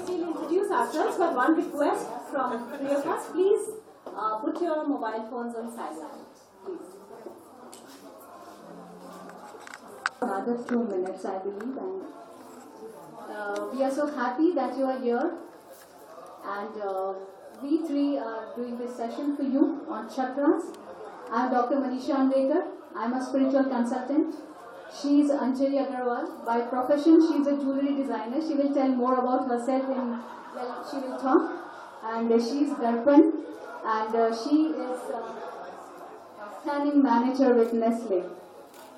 We'll introduce ourselves, but one request from three of us. Please put your mobile phones on silent. Please. Another 2 minutes, I believe, and we are so happy that you are here. And we three are doing this session for you on chakras. I am Dr. Manisha Ambekar. I am a spiritual consultant. She is Anjali Agarwal. By profession, she is a jewelry designer. She will tell more about herself she will talk. And she is Darpan, and she is a planning manager with Nestle.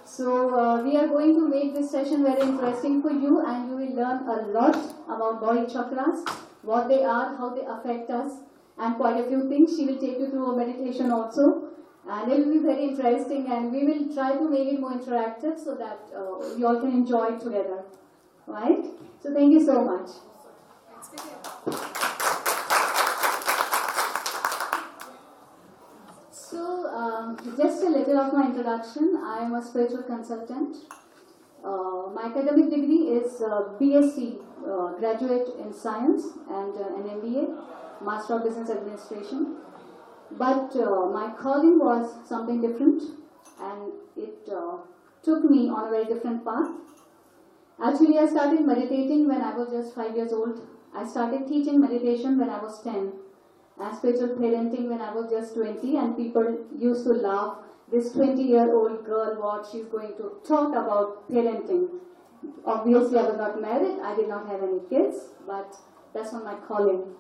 So we are going to make this session very interesting for you, and you will learn a lot about body chakras, what they are, how they affect us, and quite a few things. She will take you through a meditation also. And it will be very interesting, and we will try to make it more interactive so that you all can enjoy it together. Right? So thank you so much. So just a little of my introduction. I am a spiritual consultant. My academic degree is BSc, graduate in science, and an MBA, Master of Business Administration. But my calling was something different, and it took me on a very different path. Actually, I started meditating when I was just 5 years old. I started teaching meditation when I was 10, and spiritual parenting when I was just 20, and people used to laugh, this 20-year-old girl, what she's going to talk about parenting. Obviously, I was not married, I did not have any kids, but that's not my calling.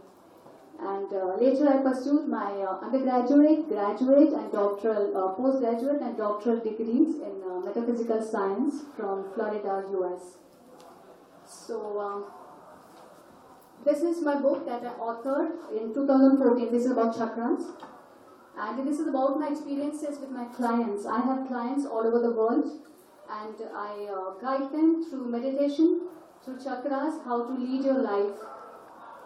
And later I pursued my undergraduate, graduate and doctoral, postgraduate and doctoral degrees in metaphysical science from Florida, US. So this is my book that I authored in 2014. This is about chakras. And this is about my experiences with my clients. I have clients all over the world, and I guide them through meditation, through chakras, how to lead your life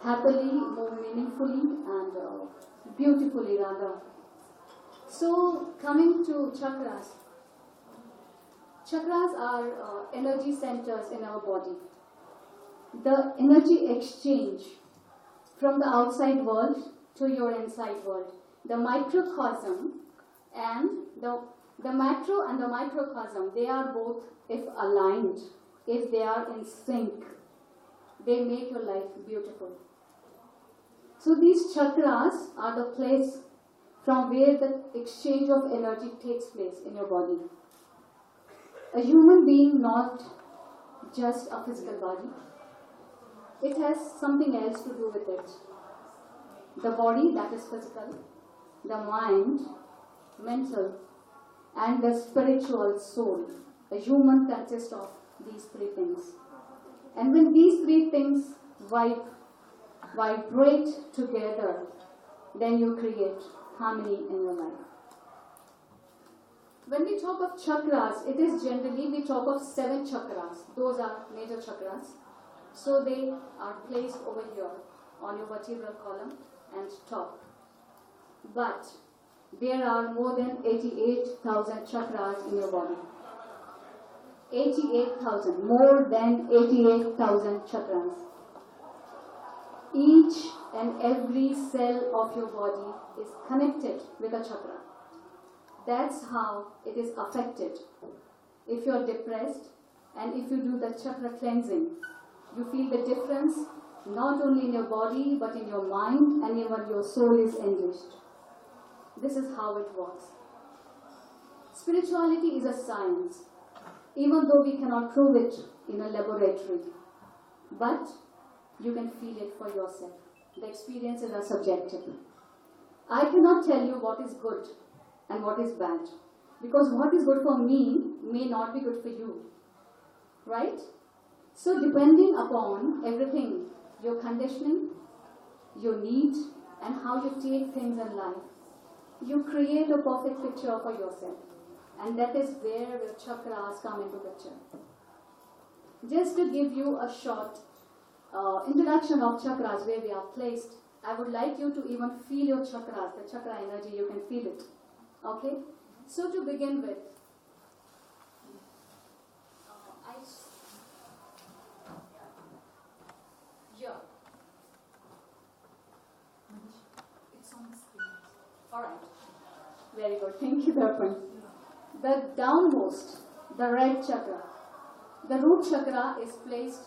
happily, more meaningfully, and beautifully rather. So coming to chakras. Chakras are energy centers in our body. The energy exchange from the outside world to your inside world. The microcosm and the macro and the microcosm, they are both, if aligned, if they are in sync, they make your life beautiful. So these chakras are the place from where the exchange of energy takes place in your body. A human being, not just a physical body. It has something else to do with it. The body, that is physical, the mind, mental, and the spiritual soul. A human consists of these three things. And when these three things vibrate together, then you create harmony in your life. When we talk of chakras, it is generally we talk of 7 chakras. Those are major chakras. So they are placed over here on your vertebral column and top. But there are more than 88,000 chakras in your body. 88,000, more than 88,000 chakras. Each and every cell of your body is connected with a chakra. That's how it is affected. If you are depressed and if you do the chakra cleansing, you feel the difference not only in your body but in your mind, and even your soul is enriched. This is how it works. Spirituality is a science, even though we cannot prove it in a laboratory. But you can feel it for yourself. The experiences are subjective. I cannot tell you what is good and what is bad, because what is good for me may not be good for you. Right? So depending upon everything, your conditioning, your need, and how you take things in life, you create a perfect picture for yourself. And that is where your chakras come into picture. Just to give you a short introduction of chakras, where they are placed, I would like you to even feel your chakras, the chakra energy, you can feel it. Okay? So to begin with, Very good. Thank you, Darpan. The downmost, the red chakra. The root chakra is placed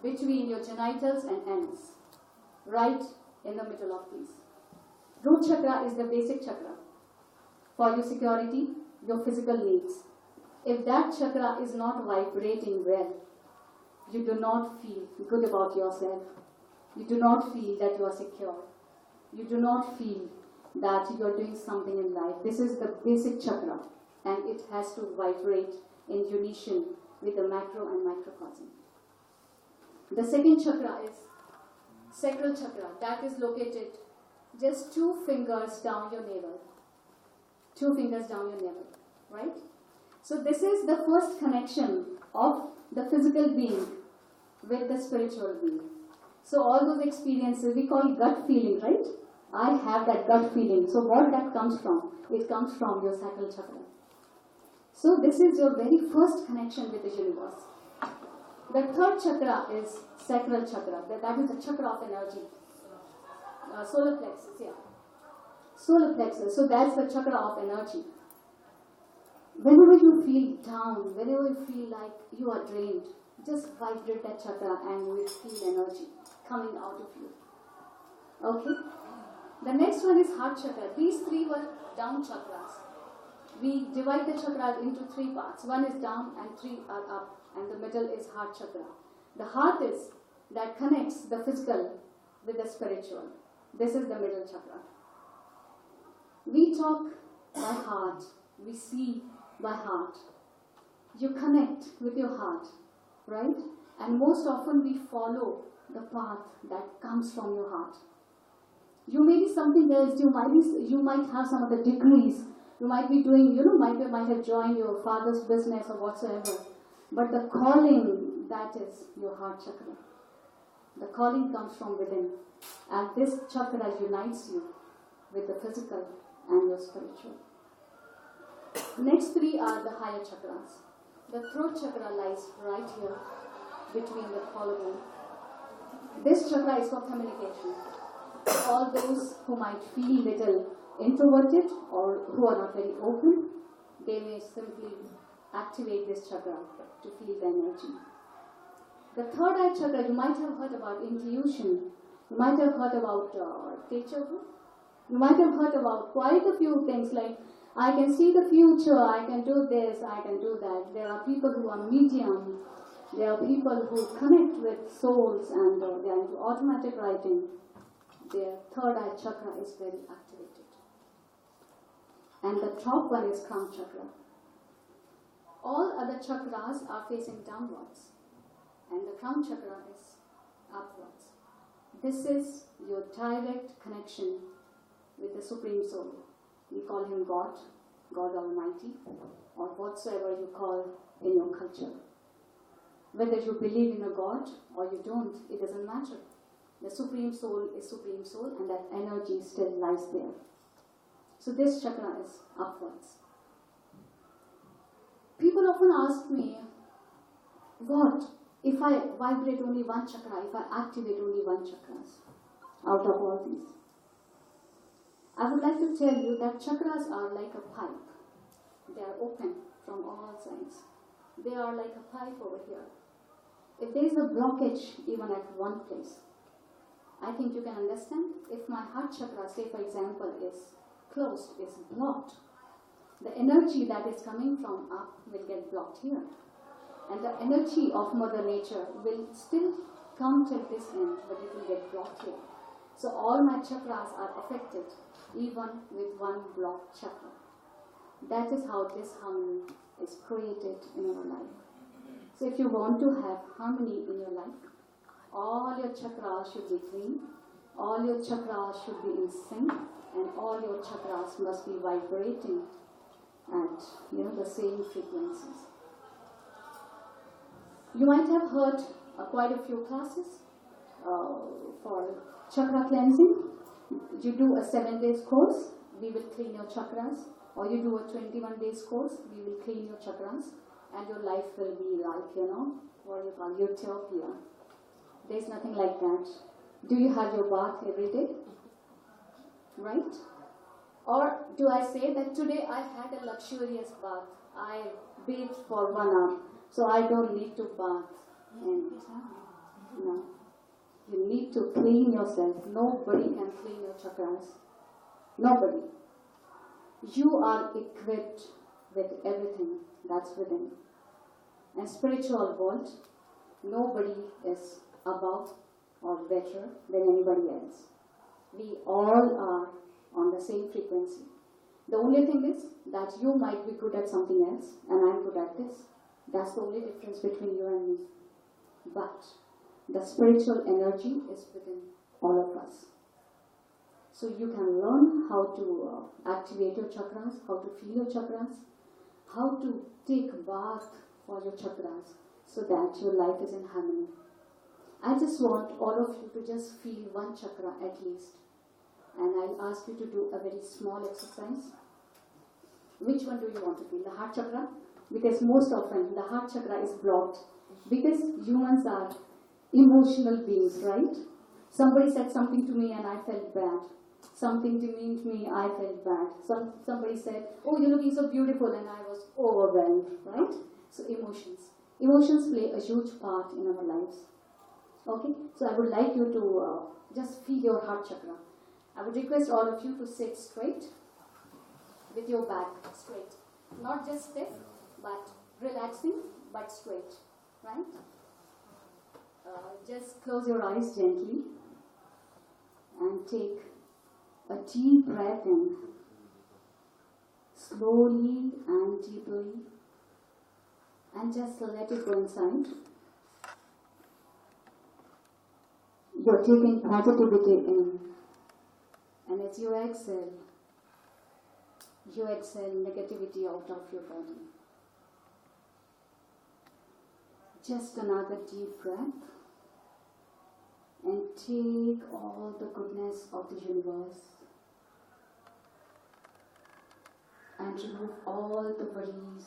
between your genitals and ends, right in the middle of these. Root chakra is the basic chakra for your security, your physical needs. If that chakra is not vibrating well, you do not feel good about yourself. You do not feel that you are secure. You do not feel that you are doing something in life. This is the basic chakra, and it has to vibrate in unison with the macro and microcosm. The second chakra is sacral chakra. That is located just 2 fingers down your navel. 2 fingers down your navel, right? So this is the first connection of the physical being with the spiritual being. So all those experiences we call gut feeling, right? I have that gut feeling. So what that comes from? It comes from your sacral chakra. So this is your very first connection with the universe. The third chakra is sacral chakra. That is the chakra of energy. Solar plexus, yeah. Solar plexus. So that's the chakra of energy. Whenever you feel down, whenever you feel like you are drained, just vibrate that chakra and you will feel energy coming out of you. Okay? The next one is heart chakra. These 3 were down chakras. We divide the chakras into 3 parts. 1 is down and 3 are up. And the middle is heart chakra. The heart is that connects the physical with the spiritual. This is the middle chakra. We talk by heart. We see by heart. You connect with your heart, right? And most often we follow the path that comes from your heart. You may be something else. You might have some other degrees. You might be doing, might have joined your father's business or whatsoever. But the calling, that is your heart chakra. The calling comes from within. And this chakra unites you with the physical and your spiritual. Next 3 are the higher chakras. The throat chakra lies right here between the collarbone. This chakra is for communication. All those who might feel little introverted or who are not very open, they may simply activate this chakra to feel the energy. The third eye chakra, you might have heard about intuition. You might have heard about deja vu. You might have heard about quite a few things like, I can see the future, I can do this, I can do that. There are people who are medium. There are people who connect with souls and they are into automatic writing. Their third eye chakra is very activated. And the top one is crown chakra. All other chakras are facing downwards. And the crown chakra is upwards. This is your direct connection with the Supreme Soul. We call him God, God Almighty, or whatsoever you call in your culture. Whether you believe in a God or you don't, it doesn't matter. The Supreme Soul is Supreme Soul and that energy still lies there. So this chakra is upwards. People often ask me, what if I vibrate only one chakra, if I activate only one chakra out of all these? I would like to tell you that chakras are like a pipe. They are open from all sides. They are like a pipe over here. If there is a blockage even at one place, I think you can understand. If my heart chakra, say for example, is closed, is blocked, the energy that is coming from up will get blocked here. And the energy of Mother Nature will still come till this end, but it will get blocked here. So all my chakras are affected, even with one blocked chakra. That is how disharmony is created in our life. So if you want to have harmony in your life, all your chakras should be clean, all your chakras should be in sync, and all your chakras must be vibrating at the same frequencies. You might have heard quite a few classes for chakra cleansing. You do a 7 days course, we will clean your chakras, or you do a 21 days course, we will clean your chakras, and your life will be like, what you call utopia. There's nothing like that. Do you have your bath every day? Right? Or do I say that today I had a luxurious bath? I bathed for 1 hour, so I don't need to bath. And no, you need to clean yourself. Nobody can clean your chakras. Nobody. You are equipped with everything that's within. And spiritual world, nobody is above or better than anybody else. We all are on the same frequency. The only thing is that you might be good at something else and I'm good at this. That's the only difference between you and me. But the spiritual energy is within all of us. So you can learn how to activate your chakras, how to feel your chakras, how to take bath for your chakras so that your life is in harmony. I just want all of you to just feel one chakra at least. And I'll ask you to do a very small exercise. Which one do you want to feel? The heart chakra? Because most often the heart chakra is blocked. Because humans are emotional beings, right? Somebody said something to me and I felt bad. Something demeaned me, I felt bad. Somebody said, oh, you're looking so beautiful, and I was overwhelmed, right? So emotions. Emotions play a huge part in our lives. Okay? So I would like you to just feel your heart chakra. I would request all of you to sit straight with your back straight. Not just stiff, but relaxing, but straight, right? Just close your eyes gently and take a deep breath in, slowly and deeply, and just let it go inside. You're taking positivity in, and as you exhale negativity out of your body. Just another deep breath, and take all the goodness of the universe and remove all the worries,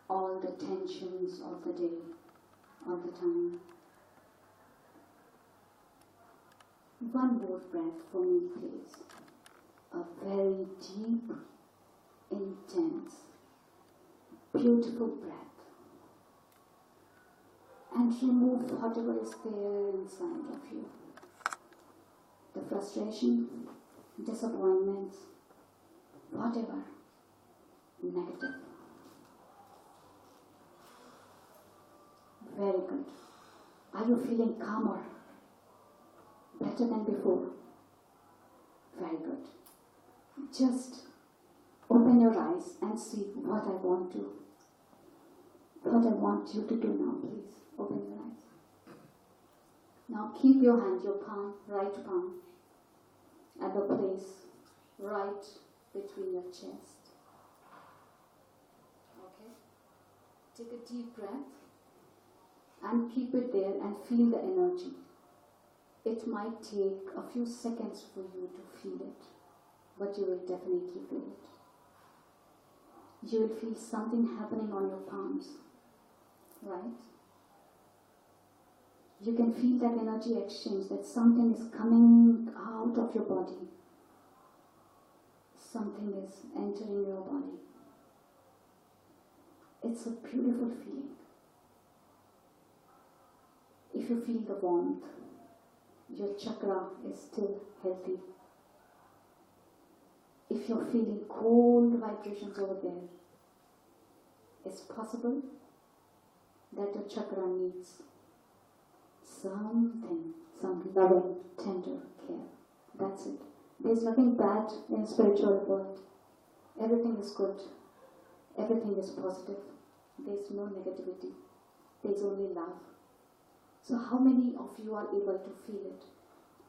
all the tensions of the day, of the time. One more breath for me, please. A very deep, intense, beautiful breath. And remove whatever is there inside of you. The frustration, disappointments, whatever, negative. Very good. Are you feeling calmer? Better than before? Very good. Just open your eyes and see what I want you to do now, please. Open your eyes. Now keep your hand, your palm, right palm, at the place right between your chest. Okay? Take a deep breath and keep it there and feel the energy. It might take a few seconds for you to feel it, but you will definitely feel it. You will feel something happening on your palms, right? You can feel that energy exchange, that something is coming out of your body. Something is entering your body. It's a beautiful feeling. If you feel the warmth, your chakra is still healthy. If you're feeling cold vibrations over there, it's possible that your chakra needs something, some loving, tender care. That's it. There's nothing bad in spiritual world. Everything is good. Everything is positive. There's no negativity. There's only love. So how many of you are able to feel it?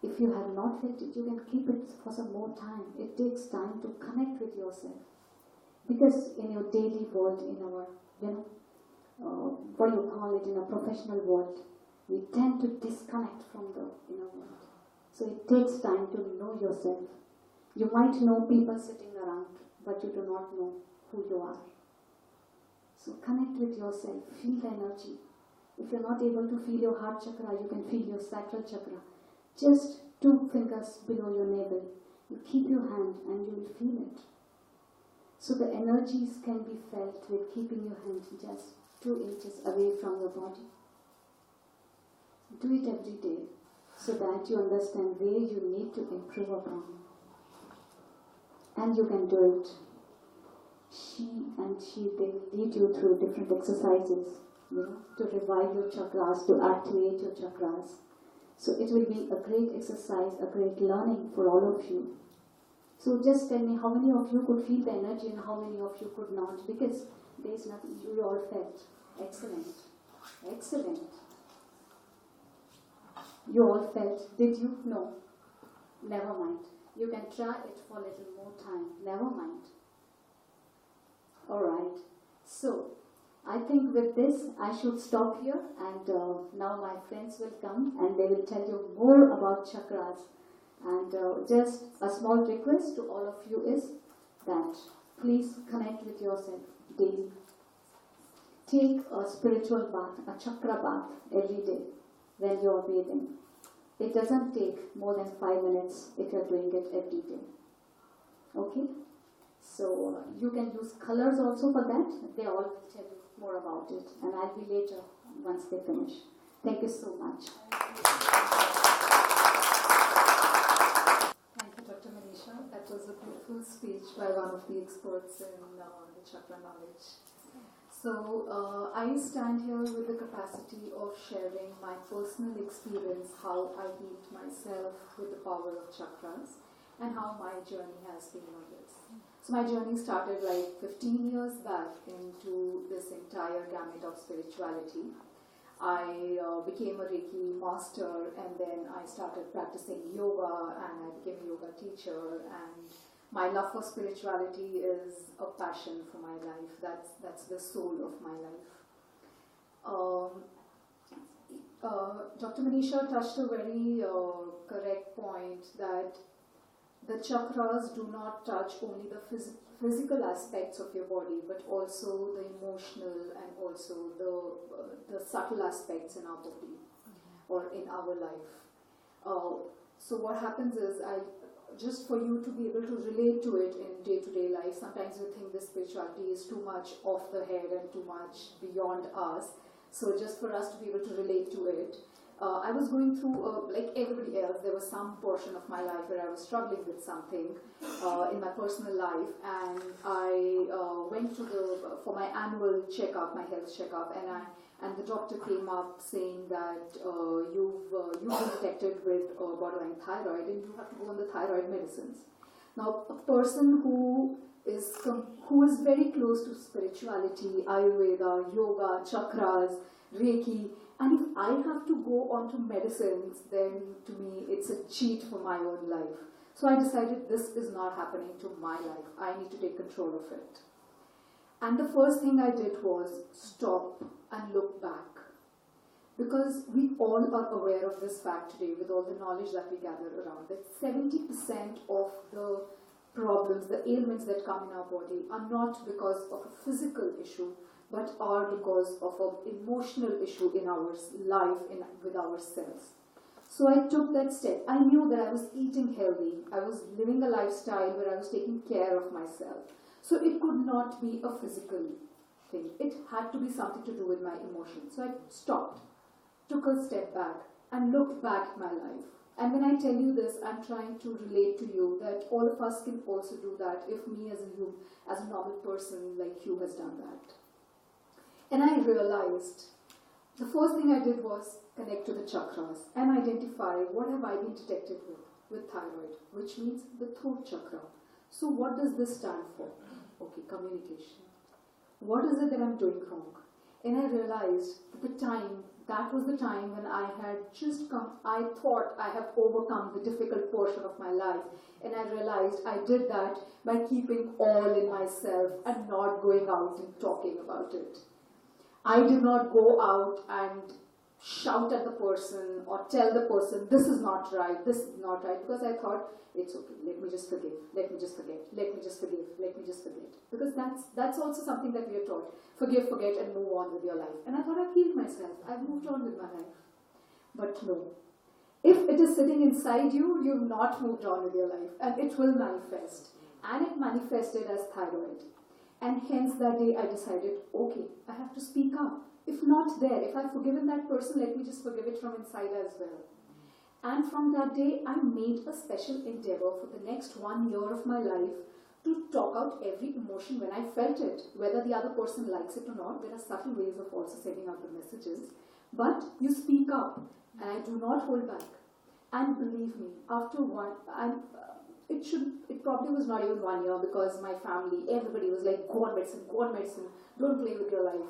If you have not felt it, you can keep it for some more time. It takes time to connect with yourself. Because in your daily world, in our, what you call it, in a professional world, we tend to disconnect from the inner world. So it takes time to know yourself. You might know people sitting around, but you do not know who you are. So connect with yourself, feel the energy. If you're not able to feel your heart chakra, you can feel your sacral chakra. Just 2 fingers below your navel. You keep your hand and you will feel it. So the energies can be felt with keeping your hand just 2 inches away from your body. Do it every day so that you understand where you need to improve upon. And you can do it. They will lead you through different exercises, to revive your chakras, to activate your chakras. So it will be a great exercise, a great learning for all of you. So just tell me how many of you could feel the energy and how many of you could not, because there is nothing, you all felt. Excellent. Excellent. You all felt, did you? No. Never mind. You can try it for a little more time. Never mind. Alright. So, I think with this, I should stop here, and now my friends will come and they will tell you more about chakras. And just a small request to all of you is that please connect with yourself daily. Take a spiritual bath, a chakra bath every day when you are bathing. It doesn't take more than 5 minutes if you are doing it every day. Okay? So you can use colors also for that. They all will tell you more about it. And I'll be later once they finish. Thank you so much. Thank you, Dr. Manisha. That was a beautiful speech by one of the experts in the chakra knowledge. So I stand here with the capacity of sharing my personal experience, how I healed myself with the power of chakras and how my journey has been on this. So my journey started like 15 years back into this entire gamut of spirituality. I became a Reiki master, and then I started practicing yoga, and I became a yoga teacher, and my love for spirituality is a passion for my life. That's the soul of my life. Dr. Manisha touched a very correct point that the chakras do not touch only the physical aspects of your body, but also the emotional and also the subtle aspects in our body or in our life. So what happens is, just for you to be able to relate to it in day-to-day life, sometimes we think this spirituality is too much off the head and too much beyond us. So just for us to be able to relate to it, I was going through, like everybody else, there was some portion of my life where I was struggling with something in my personal life, and I went to for my annual checkup, my health checkup, and the doctor came up saying that you've been detected with borderline thyroid, and you have to go on the thyroid medicines. Now, a person who is very close to spirituality, Ayurveda, yoga, chakras, Reiki, and if I have to go on to medicines, then to me it's a cheat for my own life. So I decided this is not happening to my life. I need to take control of it. And the first thing I did was stop and look back. Because we all are aware of this fact today with all the knowledge that we gather around, that 70% of the problems, the ailments that come in our body are not because of a physical issue, but are because of an emotional issue in our life, with ourselves. So I took that step. I knew that I was eating healthy. I was living a lifestyle where I was taking care of myself. So it could not be a physical thing. It had to be something to do with my emotions. So I stopped, took a step back, and looked back at my life. And when I tell you this, I'm trying to relate to you that all of us can also do that if me as a normal person like you has done that. And I realized the first thing I did was connect to the chakras and identify what have I been detected with thyroid, which means the throat chakra. So what does this stand for? Okay, communication. What is it that I'm doing wrong? And I realized that was the time when I had I thought I have overcome the difficult portion of my life. And I realized I did that by keeping all in myself and not going out and talking about it. I did not go out and shout at the person or tell the person, this is not right, because I thought, it's okay, let me just forgive, let me just forget, let me just forgive, let me just forget. Because that's also something that we are taught. Forgive, forget, and move on with your life. And I thought I've healed myself. I've moved on with my life. But no. If it is sitting inside you, you've not moved on with your life, and it will manifest. And it manifested as thyroid. And hence that day I decided, okay, I have to speak up. If not there, if I've forgiven that person, let me just forgive it from inside as well. And from that day, I made a special endeavor for the next 1 year of my life to talk out every emotion when I felt it. Whether the other person likes it or not, there are subtle ways of also sending out the messages. But you speak up, and I do not hold back. And believe me, after it probably was not even 1 year, because my family, everybody was like, go on medicine, don't play with your life.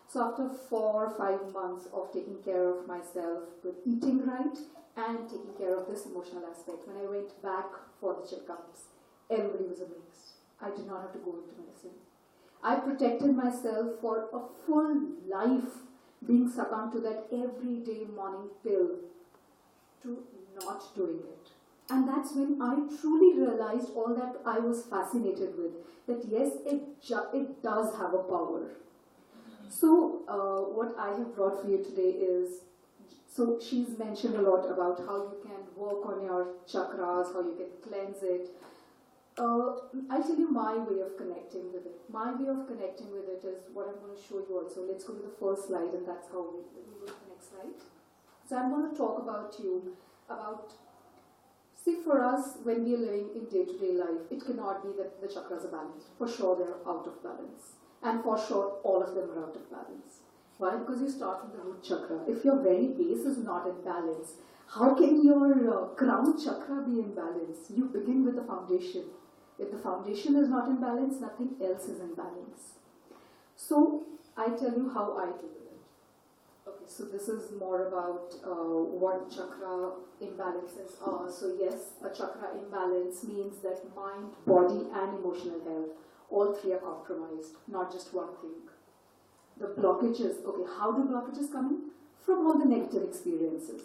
So after 4 or 5 months of taking care of myself with eating right and taking care of this emotional aspect, when I went back for the checkups, everybody was amazed. I did not have to go into medicine. I protected myself for a full life, being succumbed to that everyday morning pill, to not doing it. And that's when I truly realized all that I was fascinated with, that yes, it does have a power. So what I have brought for you today is, so she's mentioned a lot about how you can work on your chakras, how you can cleanse it. I'll tell you my way of connecting with it. My way of connecting with it is what I'm going to show you also. Let's go to the first slide, and that's how we go to the next slide. So I'm going to talk about see, for us, when we are living in day-to-day life, it cannot be that the chakras are balanced. For sure, they're out of balance. And for sure, all of them are out of balance. Why? Because you start from the root chakra. If your very base is not in balance, how can your crown chakra be in balance? You begin with the foundation. If the foundation is not in balance, nothing else is in balance. So, I tell you how I do it. Okay, so this is more about what chakra imbalances are. So yes, a chakra imbalance means that mind, body and emotional health, all three are compromised, not just one thing. The blockages, okay, how do blockages come in? From all the negative experiences.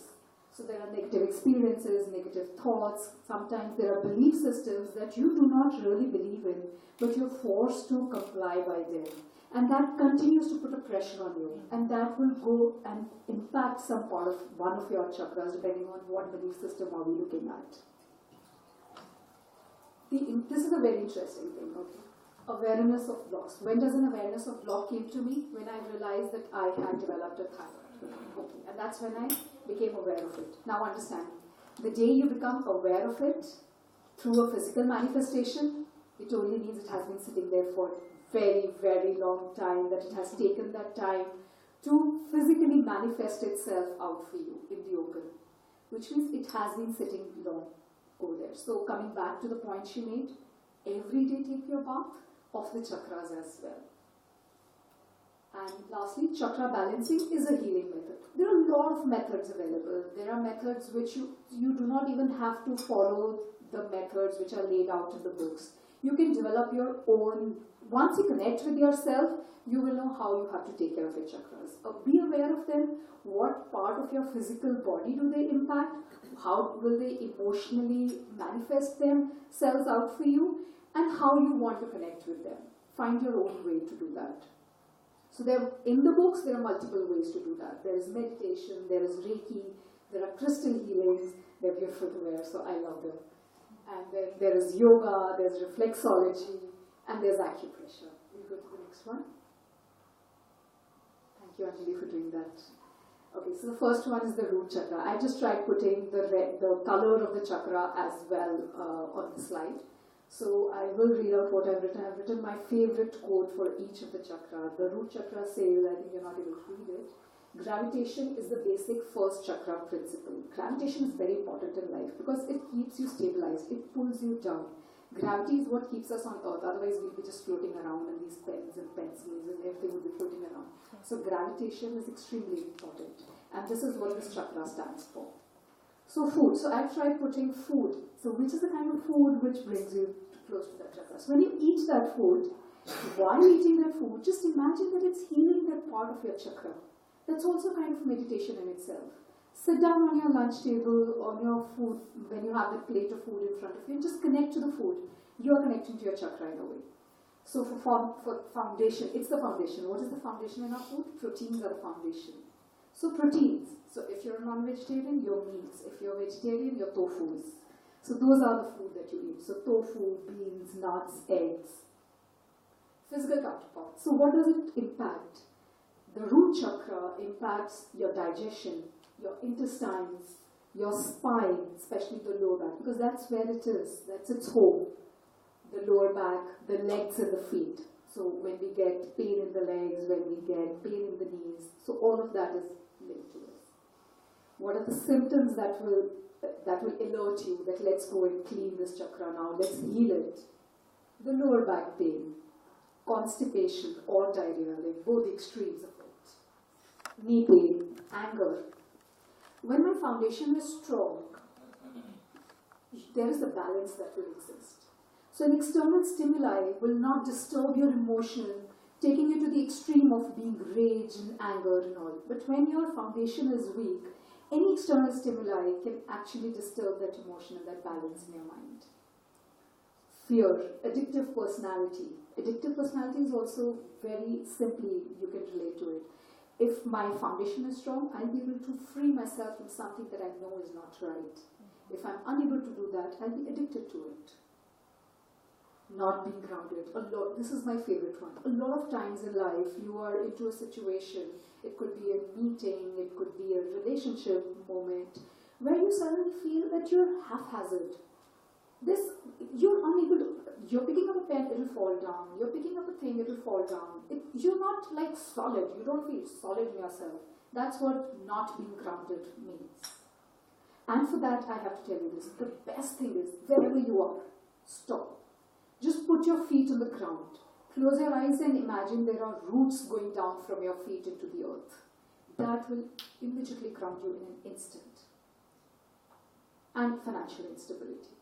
So there are negative experiences, negative thoughts, sometimes there are belief systems that you do not really believe in, but you're forced to comply by them. And that continues to put a pressure on you, and that will go and impact some part of one of your chakras, depending on what belief system are we looking at. This is a very interesting thing, okay? Awareness of blocks. When does an awareness of block came to me? When I realized that I had developed a thyroid. Okay, and that's when I became aware of it. Now understand, the day you become aware of it through a physical manifestation, it only means it has been sitting there for very, very long time, that it has taken that time to physically manifest itself out for you in the open, which means it has been sitting long over there. So coming back to the point she made, every day take your bath of the chakras as well. And lastly, chakra balancing is a healing method. There are a lot of methods available. There are methods which you do not even have to follow the methods which are laid out in the books. You can develop your own. Once you connect with yourself, you will know how you have to take care of your chakras. Be aware of them. What part of your physical body do they impact? How will they emotionally manifest themselves out for you? And how you want to connect with them. Find your own way to do that. So in the books, there are multiple ways to do that. There is meditation, there is Reiki, there are crystal healings, they're beautiful to wear, so I love them. And then there is yoga, there's reflexology, and there's acupressure. We'll go to the next one. Thank you, Anjali, for doing that. Okay, so the first one is the root chakra. I just tried putting the color of the chakra as well on the slide. So I will read out what I've written. I've written my favorite quote for each of the chakra. The root chakra says, I think you're not able to read it, gravitation is the basic first chakra principle. Gravitation is very important in life because it keeps you stabilized. It pulls you down. Gravity is what keeps us on earth. Otherwise we'll be just floating around in these pens and pencils and everything will be floating around. So gravitation is extremely important. And this is what this chakra stands for. So food. So I've tried putting food. So which is the kind of food which brings you close to that chakra. So when you eat that food, while eating that food, just imagine that it's healing that part of your chakra. That's also kind of meditation in itself. Sit down on your lunch table, on your food, when you have that plate of food in front of you, and just connect to the food. You are connecting to your chakra in a way. So for foundation, it's the foundation. What is the foundation in our food? Proteins are the foundation. So proteins. So if you're a non-vegetarian, your meats. If you're vegetarian, your tofus. So those are the food that you eat. So tofu, beans, nuts, eggs. Physical counterparts. So what does it impact? The root chakra impacts your digestion, your intestines, your spine, especially the lower back, because that's where it is. That's its home. The lower back, the legs and the feet. So when we get pain in the legs, when we get pain in the knees, so all of that is linked to it. What are the symptoms that will alert you that let's go and clean this chakra now, let's heal it? The lower back pain, constipation or diarrhea, like both extremes of it. Knee pain, anger. When my foundation is strong, there is a balance that will exist. So an external stimuli will not disturb your emotion, taking you to the extreme of being rage and anger and all. But when your foundation is weak, any external stimuli can actually disturb that emotion and that balance in your mind. Fear, addictive personality. Addictive personality is also very simply, you can relate to it. If my foundation is strong, I'll be able to free myself from something that I know is not right. If I'm unable to do that, I'll be addicted to it. Not being grounded. This is my favorite one. A lot of times in life, you are into a situation, it could be a meeting, it could be a relationship moment, where you suddenly feel that you're haphazard. You're unable to, you're picking up a pen, it'll fall down. You're picking up a thing, it'll fall down. You're not like solid. You don't feel solid in yourself. That's what not being grounded means. And for that, I have to tell you this. The best thing is, wherever you are, stop. Just put your feet on the ground. Close your eyes and imagine there are roots going down from your feet into the earth. That will immediately ground you in an instant. And financial instability.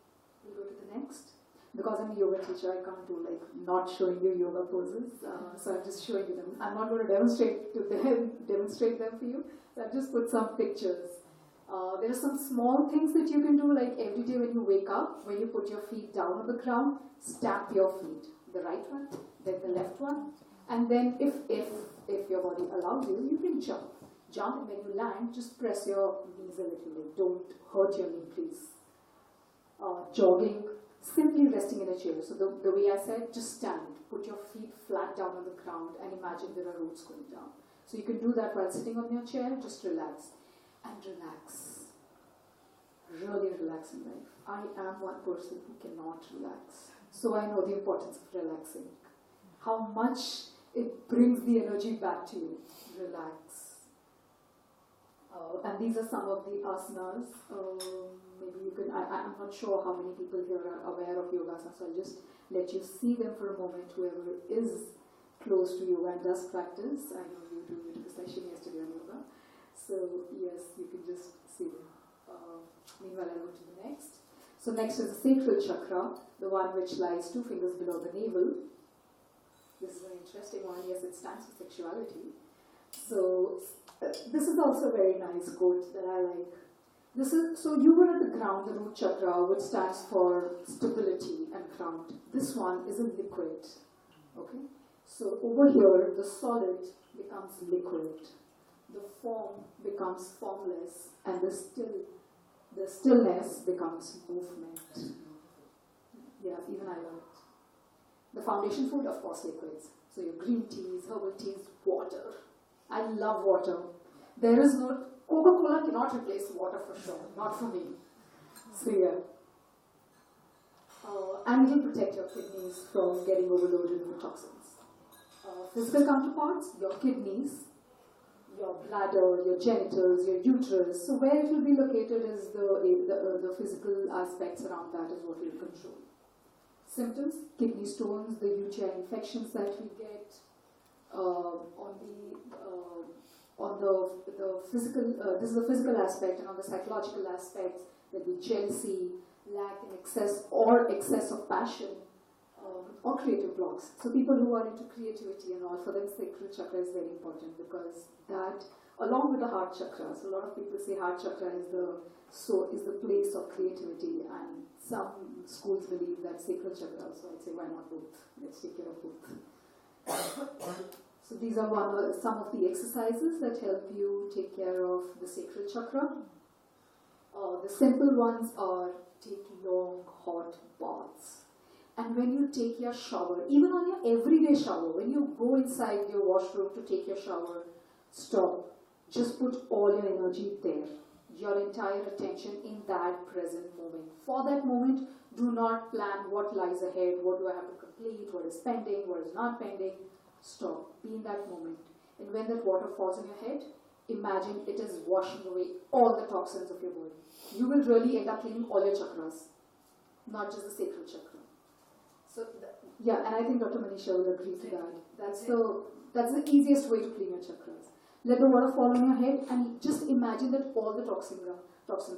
We'll go to the next. Because I'm a yoga teacher, I can't do not showing you yoga poses. So I'm just showing you them. I'm not going to demonstrate them for you. So I've just put some pictures. There are some small things that you can do, like every day when you wake up, when you put your feet down on the ground, stamp your feet. The right one, then the left one. And then if your body allows you, you can jump. Jump, and when you land, just press your knees a little bit. Don't hurt your knee, please. Jogging, simply resting in a chair. So the way I said, just stand. Put your feet flat down on the ground and imagine there are roots going down. So you can do that while sitting on your chair, just relax. And relax. Really relax in life. I am one person who cannot relax. So I know the importance of relaxing. How much it brings the energy back to you. Relax. And these are some of the asanas. Maybe you can, I'm not sure how many people here are aware of yogasanas, so I'll just let you see them for a moment, whoever is close to yoga and does practice. I know you did a session yesterday on yoga. So yes, you can just see them. Meanwhile, I'll go to the next. So next is the sacral chakra, the one which lies 2 fingers below the navel. This is an interesting one. Yes, it stands for sexuality. So this is also a very nice quote that I like. So you were at the ground, the root chakra, which stands for stability and ground. This one is a liquid. Okay? So over here, the solid becomes liquid. The form becomes formless, and the stillness becomes movement. Yeah, even I love it. The foundation food, of course, liquids. So your green teas, herbal teas, water. I love water. There is no, Coca-Cola cannot replace water for sure, not for me. So yeah. And it will protect your kidneys from getting overloaded with toxins. Physical counterparts, your kidneys, your bladder, your genitals, your uterus. So where it will be located is the physical aspects around that is what we will control. Symptoms, kidney stones, the UTI infections that we get on the physical, this is the physical aspect, and on the psychological aspects, there'll be jealousy, lack in excess of passion, or creative blocks. So people who are into creativity and all, for them sacral chakra is very important, because that, along with the heart chakra, so a lot of people say heart chakra is the place of creativity, and some schools believe that sacral chakra, so I'd say why not both? Let's take care of both. So these are some of the exercises that help you take care of the sacral chakra. The simple ones are take long hot baths. And when you take your shower, even on your everyday shower, when you go inside your washroom to take your shower, stop. Just put all your energy there, your entire attention in that present moment. For that moment, do not plan what lies ahead, what do I have to complete, what is pending, what is not pending. Stop. Be in that moment. And when that water falls on your head, imagine it is washing away all the toxins of your body. You will really end up cleaning all your chakras, not just the sacral chakra. So, yeah, and I think Dr. Manisha will agree to that. That's the easiest way to clean your chakras. Let the water fall on your head and just imagine that all the toxins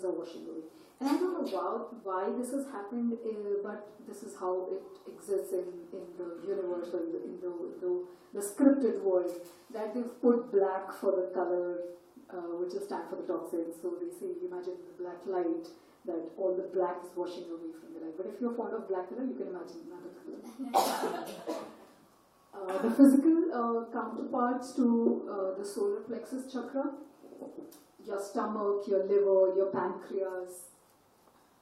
are washing away. And I don't know why this has happened, but this is how it exists in the universe or in the scripted world, that they've put black for the color, which is time for the toxins. So they say, imagine the black light, that all the black is washing away from the light. But if you're fond of black color, you can imagine another color. The physical counterparts to the solar plexus chakra, your stomach, your liver, your pancreas,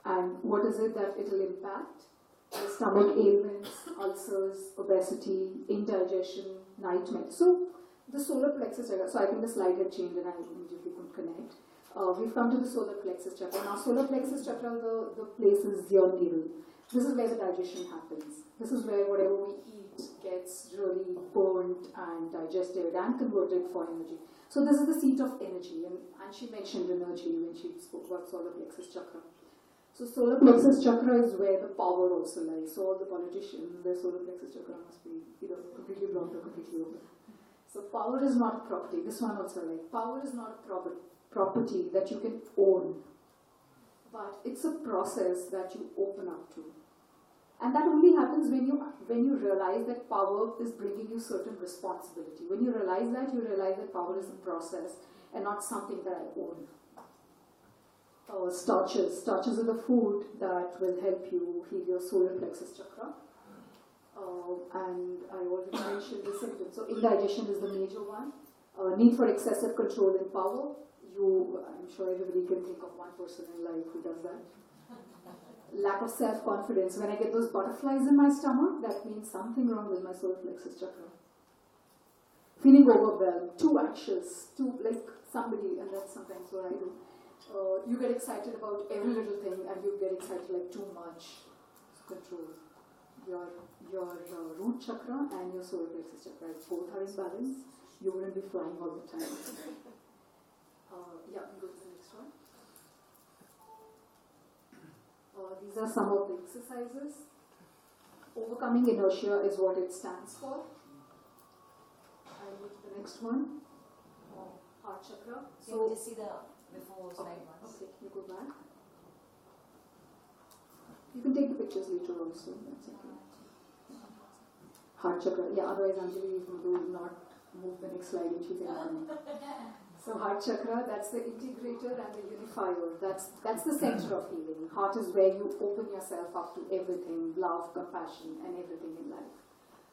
and what is it that it will impact? The stomach ailments, ulcers, obesity, indigestion, nightmares. So the solar plexus chakra, so I think the slide had changed and I immediately couldn't connect. We've come to the solar plexus chakra. Now solar plexus chakra, the place is your navel. This is where the digestion happens. This is where whatever we eat gets really burnt and digested and converted for energy. So this is the seat of energy, and she mentioned energy when she spoke about solar plexus chakra. So solar plexus chakra is where the power also lies. So all the politicians, their solar plexus chakra must be either completely blocked or completely open. So power is not a property. This one also, like, power is not a property that you can own, but it's a process that you open up to. And that only happens when you realize that power is bringing you certain responsibility. When you realize that power is a process and not something that I own. Starches are the food that will help you heal your solar plexus chakra. And I already mentioned the symptoms. So indigestion is the major one. Need for excessive control and power. I'm sure everybody can think of one person in life who does that. Lack of self-confidence. When I get those butterflies in my stomach, that means something wrong with my solar plexus chakra. Feeling overwhelmed, too anxious, too like somebody, and that's sometimes what I do. You get excited about every little thing, and you get excited like too much. So control your root chakra and your solar plexus chakra. If both are in balance, you wouldn't be flying all the time. Yeah, go to the next one. These are some of the exercises. Overcoming inertia is what it stands for. I'll go to the next one. Heart chakra. So you just see the before slide once. Okay, you go back. You can take the pictures later also. That's okay. Heart chakra. Yeah, otherwise Anjali will not move the next slide and she's in. So heart chakra, that's the integrator and the unifier. That's the center of healing. Heart is where you open yourself up to everything, love, compassion, and everything in life.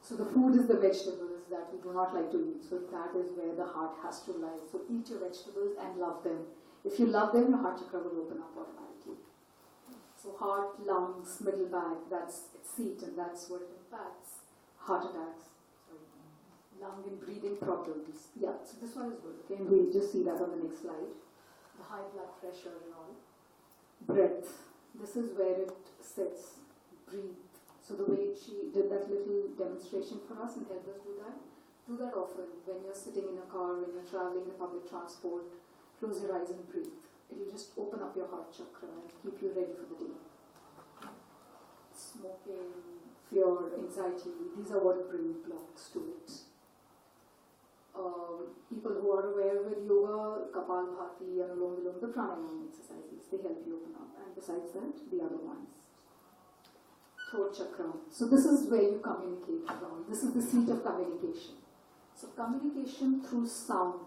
So the food is the vegetables that we do not like to eat. So that is where the heart has to lie. So eat your vegetables and love them. If you love them, your heart chakra will open up automatically. So heart, lungs, middle back, that's its seat, and that's what it impacts. Heart attacks. Lung and breathing problems. Yeah, so this one is good. Okay, and we'll just see that on the next slide. The high blood pressure and all. Breath. This is where it sits. Breathe. So the way she did that little demonstration for us and helped us do that often. When you're sitting in a car, when you're traveling in public transport, close your eyes and breathe. It will just open up your heart chakra and keep you ready for the day. Smoking, fear, anxiety, these are what bring blocks to it. People who are aware with yoga, Kapalbhati, and along the pranayama exercises, they help you open up. And besides that, the other ones. Throat chakra. So this is where you communicate from. This is the seat of communication. So communication through sound,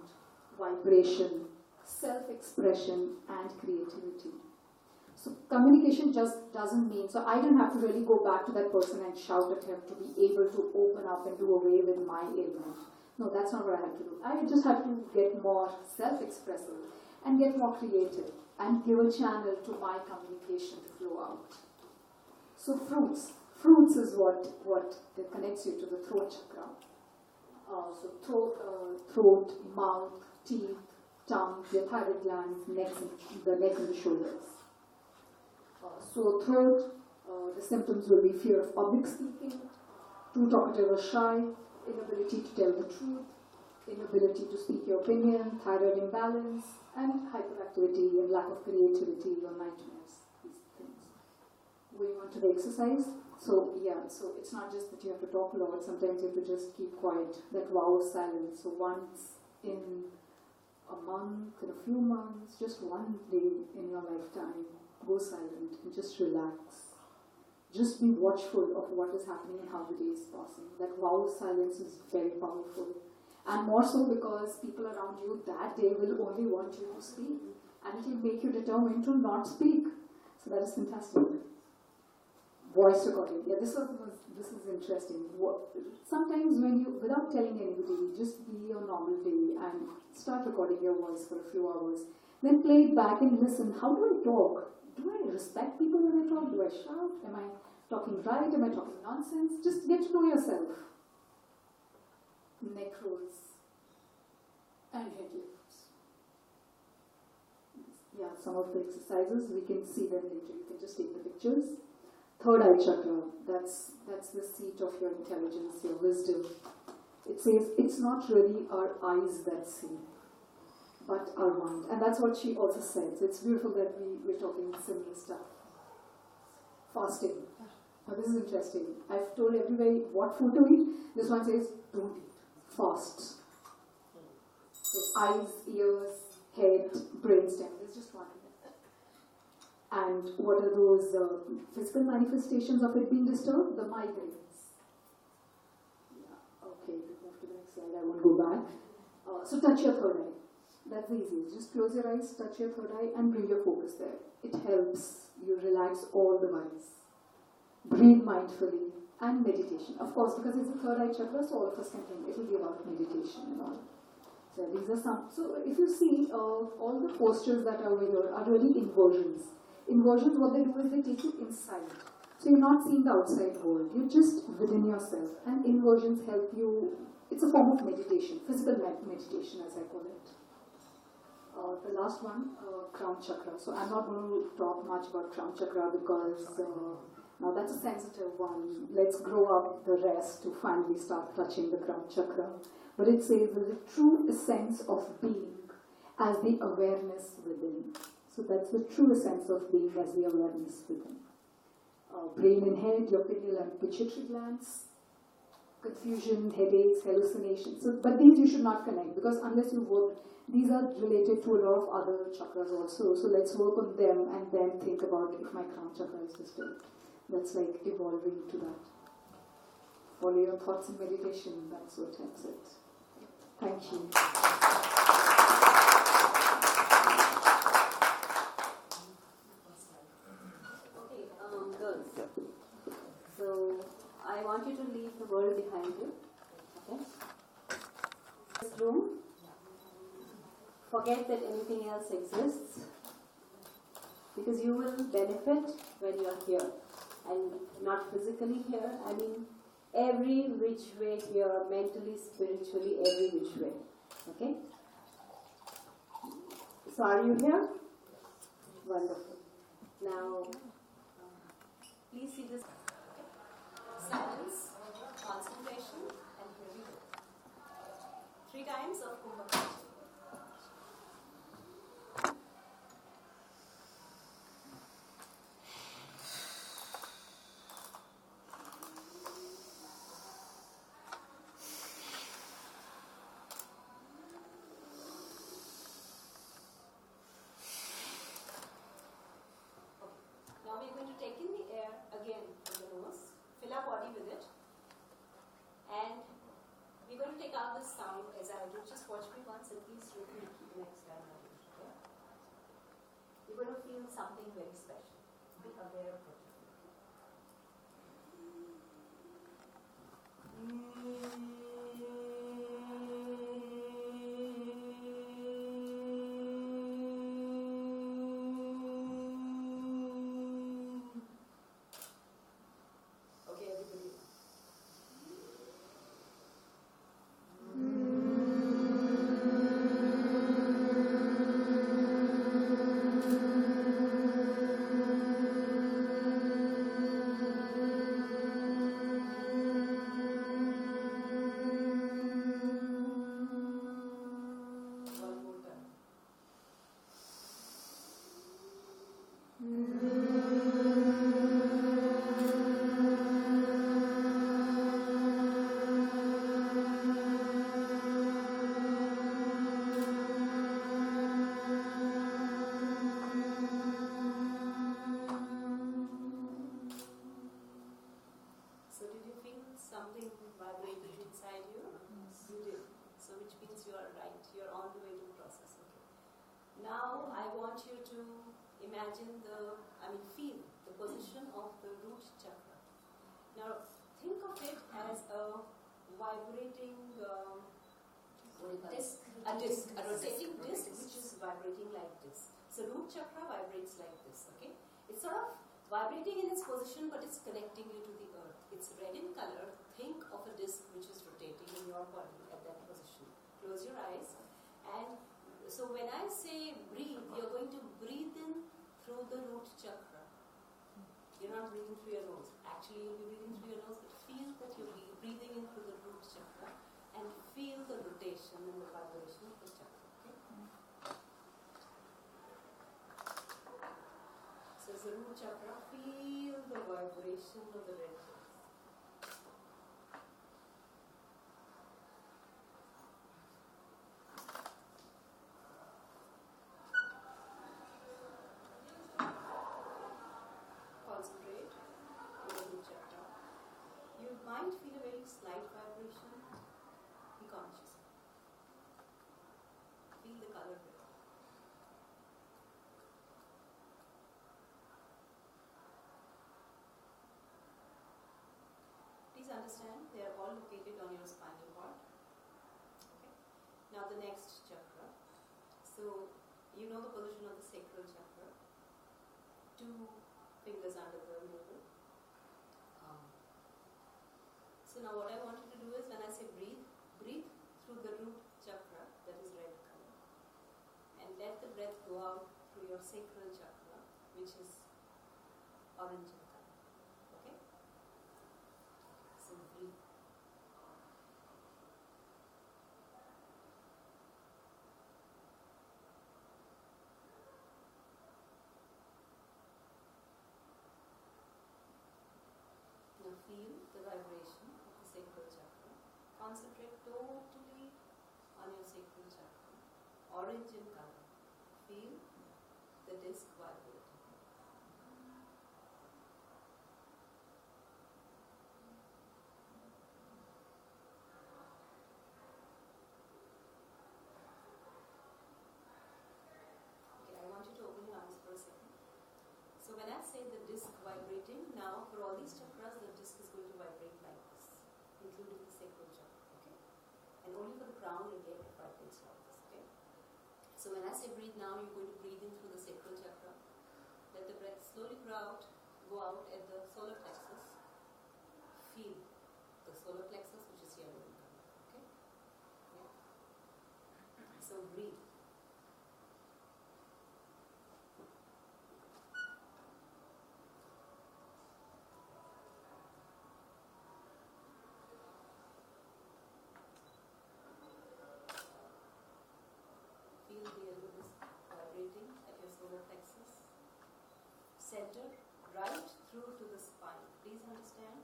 vibration, self-expression, and creativity. So communication just doesn't mean, so I didn't have to really go back to that person and shout at him to be able to open up and do away with my ailment. No, that's not what I had to do. I just had to get more self-expressive and get more creative and give a channel to my communication to flow out. So fruits is what connects you to the throat chakra. So throat, mouth, teeth, tongue, your thyroid glands, the neck and the shoulders. So throat, the symptoms will be fear of public speaking, too talkative or shy, inability to tell the truth, inability to speak your opinion, thyroid imbalance, and hyperactivity and lack of creativity or nightmares, these things. Going on to the exercise. So it's not just that you have to talk a lot, sometimes you have to just keep quiet, that wow of silence. So once in a month, in a few months, just one day in your lifetime, go silent and just relax. Just be watchful of what is happening and how the day is passing. That wow of silence is very powerful. And more so because people around you that day will only want you to speak. And it will make you determined to not speak. So that is fantastic. Voice recording. Yeah, this is interesting. Sometimes when you, without telling anybody, just be your normal day and start recording your voice for a few hours. Then play it back and listen. How do I talk? Do I respect people when I talk? Do I shout? Am I talking right? Am I talking nonsense? Just get to know yourself. Neck rolls and head lifts. Yeah, some of the exercises, we can see them later. You can just take the pictures. Third eye chakra, that's the seat of your intelligence, your wisdom. It says it's not really our eyes that see, but our mind. And that's what she also said. So it's beautiful that we're talking similar stuff. Fasting. Now this is interesting. I've told everybody what food to eat. This one says don't eat. Fast. So eyes, ears, head, brainstem. There's just one. And what are those physical manifestations of it being disturbed? The migraines. Yeah, okay, move to the next slide. I won't go back. So touch your third eye. That's the easiest. Just close your eyes, touch your third eye, and bring your focus there. It helps you relax all the worries. Breathe mindfully and meditation. Of course, because it's a third eye chakra, so all of us can think it will be about meditation and all. So these are some. So if you see, all the postures that are over here are really inversions. Inversions, what they do is they take you inside. So you're not seeing the outside world. You're just within yourself. And inversions help you. It's a form of meditation, physical meditation as I call it. The last one, crown chakra. So I'm not going to talk much about crown chakra because now that's a sensitive one. Let's grow up the rest to finally start touching the crown chakra. But it says the true essence of being as the awareness within. So that's the true essence of being as the awareness within. Brain and head, your pineal and pituitary glands, confusion, headaches, hallucinations. So, but these you should not connect because unless you work, these are related to a lot of other chakras also. So let's work on them and then think about if my crown chakra is disturbed. That's like evolving to that. Follow your thoughts in meditation. That's what helps it. Thank you. Girls. So I want you to leave the world behind you. Okay? This room. Forget that anything else exists. Because you will benefit when you are here. And not physically here. I mean every which way here, mentally, spiritually, every which way. Okay? So are you here? Wonderful. Now, please see this. Silence, concentration, and here we go. 3 times of Kumbhakara. Now we're going to take in the air again from the nose, fill our body with it, and we're going to take out the sound as I do. Just watch me once and please repeat the next time. Okay? You're going to feel something very special. Be aware of it. So did you feel something vibrating inside you? You did. So which means you are right. You are on the way to the process. Okay. Now I want you to imagine feel the position of the root chakra. Now think of it as a vibrating disc, a rotating disc which is vibrating like this. So root chakra vibrates like this. Okay. It's sort of vibrating in its position, but it's connecting you to the earth. It's red in color. Think of a disc which is rotating in your body at that position. Close your eyes. And so when I say breathe, you're going to breathe in through the root chakra. You're not breathing through your nose. Actually, you'll be breathing through your nose, but feel that you're breathing in through the root chakra and feel the rotation and the vibration of the chakra. Okay? So as the root chakra, feel the vibration of the red disc. Concentrate on the root chakra. You might feel a very slight vibration. Be conscious. Feel the color red. Please understand, they are all located on your spinal cord. Okay. Now the next chakra. So you know the position of the sacral chakra. 2 fingers under the navel. So now what I want you to do is when I say breathe, breathe through the root chakra, that is red color, and let the breath go out through your sacral chakra, which is orange in color. Okay? So breathe. Now feel the vibration of the sacral chakra. Concentrate totally on your sacral chakra. Orange in color. Feel the disc vibrating. Okay, I want you to open your eyes for a second. So when I say the disc vibrating, now for all these chakras, the disc is going to vibrate like this, including the sacral chakra, okay? And only for the crown area it vibrates like this, okay? So when I say breathe now, you're going to breathe in through the sacral chakra. Let the breath slowly go out at the solar plexus. Feel the solar plexus, which is yellow in color, okay? Yeah. So breathe. Feel the yellow disc vibrating at your solar plexus. Center right through to the spine. Please understand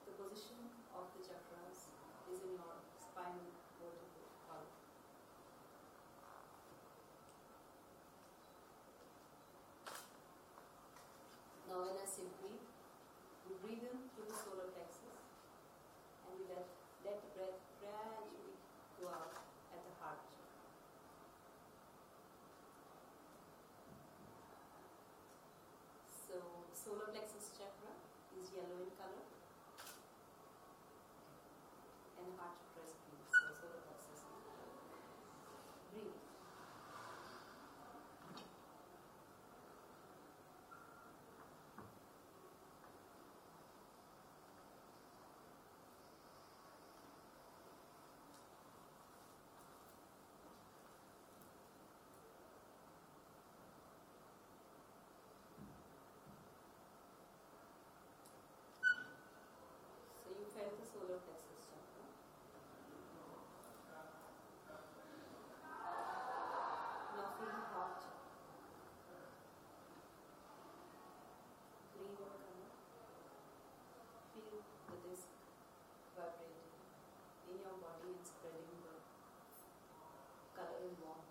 the position of the chakras is in your spinal vertebral column. Now when I say breathe, we breathe in through the solar plexus and we let the breath gradually go out at the heart chakra. So solar plexus chakra is yellow in color and the heart chakra is green. So solar plexus. Breathe. and warmth.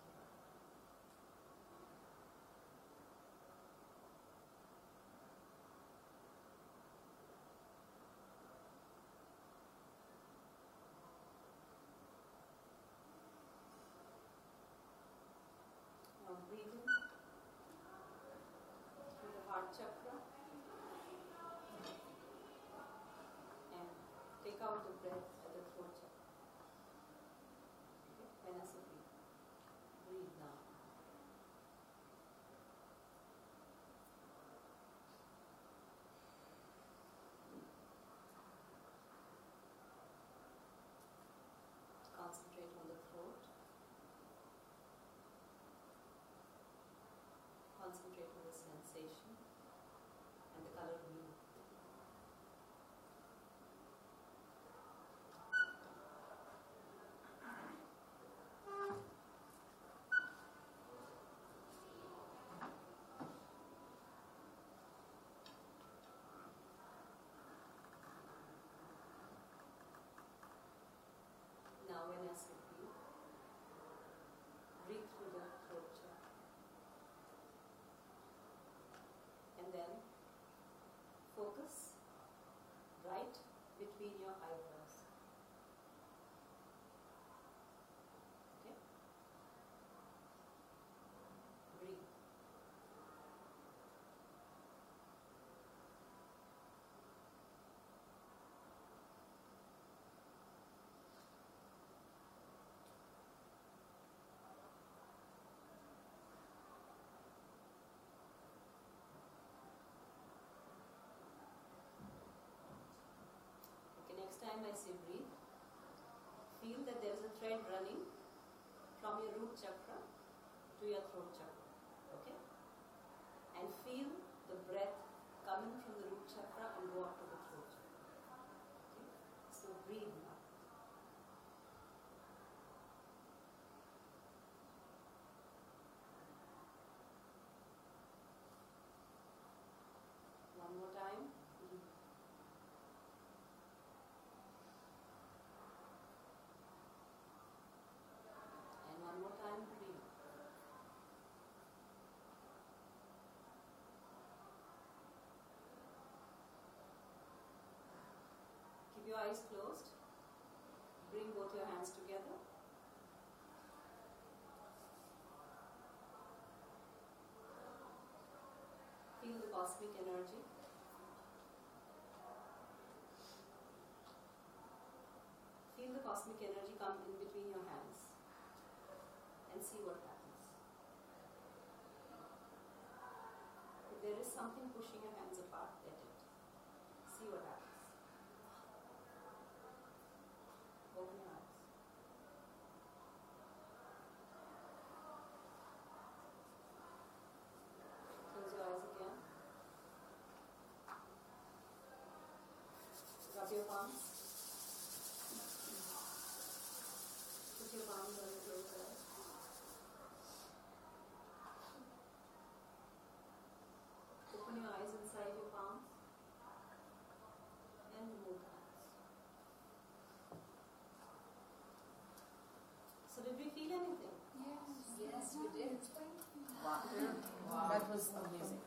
Now breathe in through the heart chakra and take out the breath at the throat chakra. Okay? When I say breathe, breathe now. Concentrate on the throat. Concentrate on the sensation and the color blue. Now when I say breathe, breathe through the throat chakra. And then focus right between your eyebrows. Okay? Breathe. Okay, next time I say breathe, feel that there is a thread running from your root chakra to your throat chakra. Okay? And feel the breath coming from the root chakra and go up to the throat chakra. Okay? So breathe now. One more time. Breathe. And one more time, breathe. Keep your eyes closed. Bring both your hands together. Feel the cosmic energy. Feel the cosmic energy come in between your hands and see what happens. If there is something pushing your hands apart, let it. See what happens. Open your eyes. Close your eyes again. Rub your palms. Put your palms on your closed eyes. Open your eyes inside your palms and remove the hands. So did we feel anything? Yes, we did. Wow. That was amazing.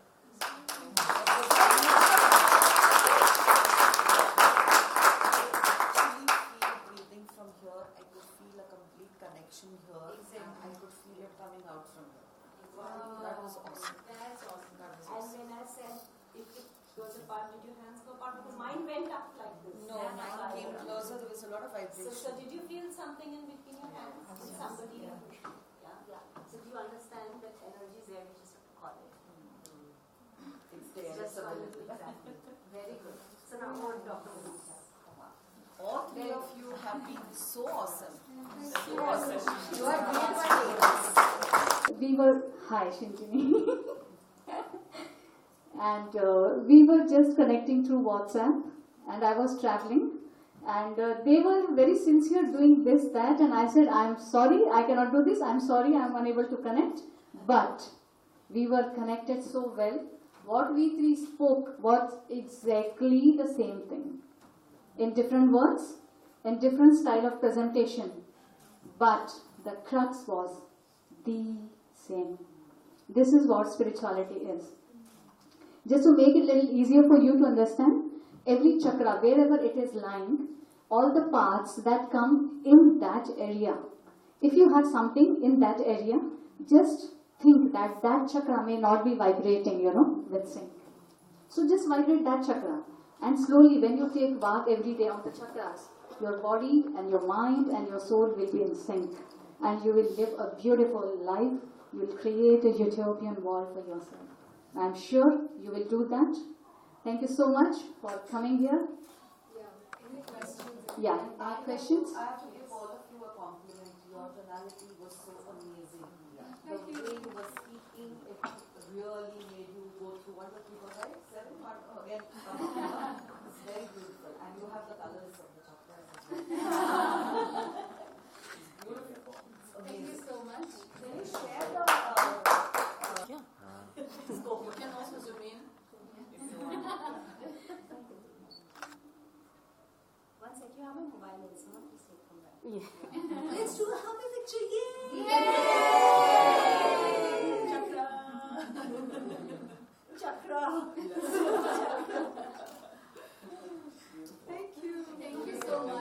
Actually feel breathing from here. I could feel a complete connection here. Exactly. And I could feel it coming out from here. Wow. That was awesome. That's awesome. That was And awesome. when I said if it goes apart, did your hands go apart? Because mine went up like this. No, And mine I- came closer. There was a lot of vibration. So did you feel something in between your hands? Yes. Somebody? Yeah. Yeah. So do you understand that energy is there? We just have to call it. It's there. It's just It's one. available. Exactly. Very good. So now what Dr. Manisha? All three of you have been so awesome. So Yes. awesome. You are great by We were, hi Shinjini. And we were just connecting through WhatsApp, and I was traveling, and they were very sincere doing this, that, and I said, I'm sorry, I cannot do this, I'm sorry, I'm unable to connect, but we were connected so well. What we three spoke was exactly the same thing, in different words, in different style of presentation, but the crux was the same. This is what spirituality is. Just to make it a little easier for you to understand, every chakra, wherever it is lying, all the parts that come in that area, if you have something in that area, just think that that chakra may not be vibrating, with sync. So just vibrate that chakra. And slowly, when you take bath every day on the chakras, your body and your mind and your soul will be in sync. And you will live a beautiful life. You will create a utopian world for yourself. I'm sure you will do that. Thank you so much for coming here. Any questions? Yeah, questions? I have to give all of you a compliment. Your tonality was so amazing. The way you were speaking, it really made you go through what the people, right? 7 months again. It's very beautiful. And you have the colors of the chakras as well. It's beautiful. It's Thank you amazing. so much. Can you share the scope? You can also zoom in. If you want. One sec, you have a mobile also, no? Please take from that. Let's do a happy picture. Yay! Chakra! Chakra!